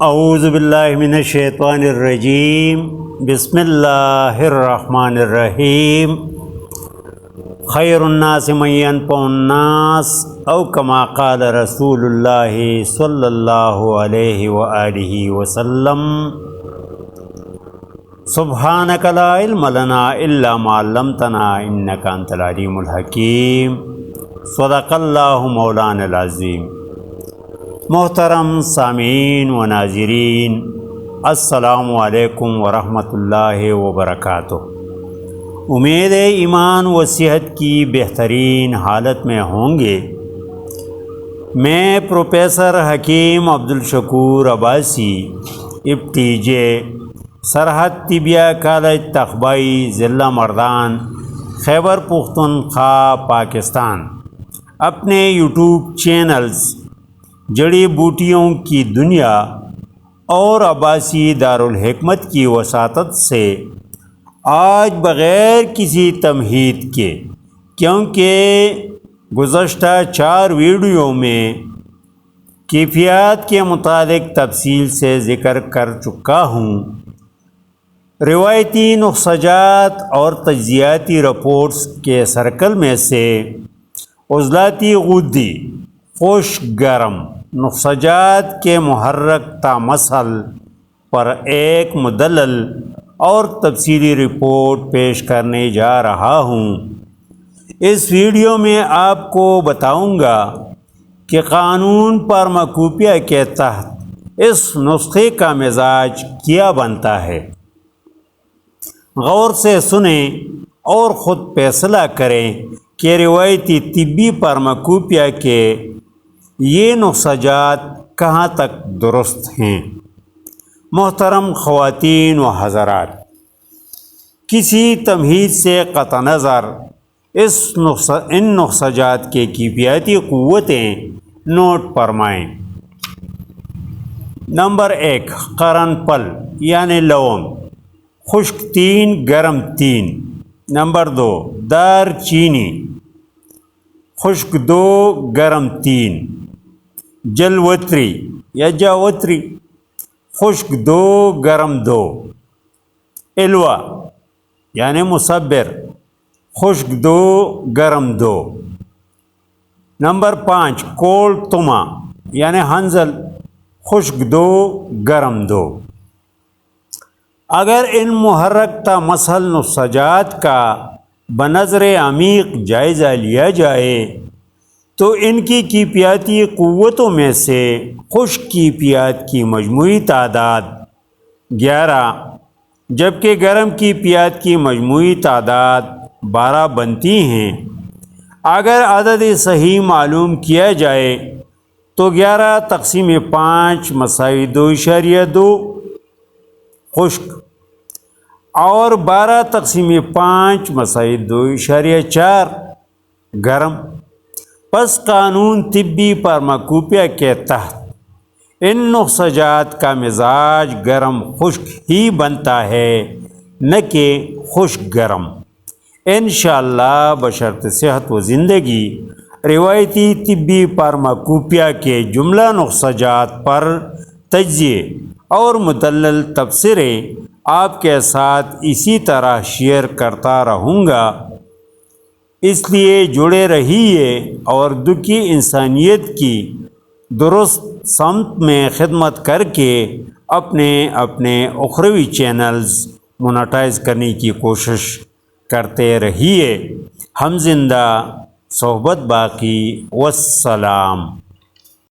اعوذ باللہ من الشیطان الرجیم بسم اللہ الرحمن الرحیم خیر الناس من ينفع الناس او کما قال رسول اللہ صلی اللہ علیہ وآلہ وسلم سبحانک لا علم لنا الا ما علمتنا انک انت العلیم الحکیم صدق اللہ مولانا العظیم۔ محترم سامعین و ناظرین، السلام علیکم ورحمۃ اللہ وبرکاتہ۔ امید ایمان و صحت کی بہترین حالت میں ہوں گے۔ میں پروفیسر حکیم عبدالشکور عباسی، ابتیج، سرحد طبیہ کالج تخبائی، ضلع مردان، خیبر پختونخوا، پاکستان، اپنے یوٹیوب چینلز جڑی بوٹیوں کی دنیا اور عباسی دارالحکمت کی وساطت سے آج بغیر کسی تمہید کے، کیونکہ گزشتہ 4 ویڈیو میں کیفیات کے متعلق تفصیل سے ذکر کر چکا ہوں، روایتی نقصجات اور تجزیاتی رپورٹس کے سرکل میں سے عضلاتی غدی خشک گرم نقصجات کے محرک تامسل پر ایک مدلل اور تفصیلی رپورٹ پیش کرنے جا رہا ہوں۔ اس ویڈیو میں آپ کو بتاؤں گا کہ قانون فارماکوپیا کے تحت اس نسخے کا مزاج کیا بنتا ہے۔ غور سے سنیں اور خود فیصلہ کریں کہ روایتی طبی فارماکوپیا کے یہ نقصجات کہاں تک درست ہیں۔ محترم خواتین و حضرات، کسی تمہید سے قطع نظر ان نقصجات کے کیفیاتی قوتیں نوٹ فرمائیں۔ نمبر 1، قرن پھل یعنی لونگ، خشک 3 گرم 3۔ نمبر 2، دار چینی، خشک 2 گرم 3۔ جلوتری یا جاوتری، خشک 2 گرم 2۔ الوا یعنی مصبر، خشک 2 گرم 2۔ نمبر 5، کول تما یعنی ہنزل، خشک 2 گرم 2۔ اگر ان محرک تامسل نقصجات کا بنظر عمیق جائزہ لیا جائے تو ان کی کیفیاتی قوتوں میں سے خشک کیفیات کی مجموعی تعداد 11 جبکہ گرم کیفیات کی مجموعی تعداد 12 بنتی ہیں۔ اگر عدد صحیح معلوم کیا جائے تو 11 تقسیم 5 مساوی 2.2 خشک اور 12 تقسیم 5 مساوی 2.4 گرم۔ پس قانون طبی فارماکوپیا کے تحت ان نقصجات کا مزاج گرم خشک ہی بنتا ہے، نہ کہ خشک گرم۔ انشاءاللہ بشرط صحت و زندگی روایتی طبی فارماکوپیا کے جملہ نقصجات پر تجزیے اور مدلل تبصرے آپ کے ساتھ اسی طرح شیئر کرتا رہوں گا، اس لیے جڑے رہیے اور دکھی انسانیت کی درست سمت میں خدمت کر کے اپنے اخروی چینلز مونیٹائز کرنے کی کوشش کرتے رہیے۔ ہم زندہ، صحبت باقی، والسلام۔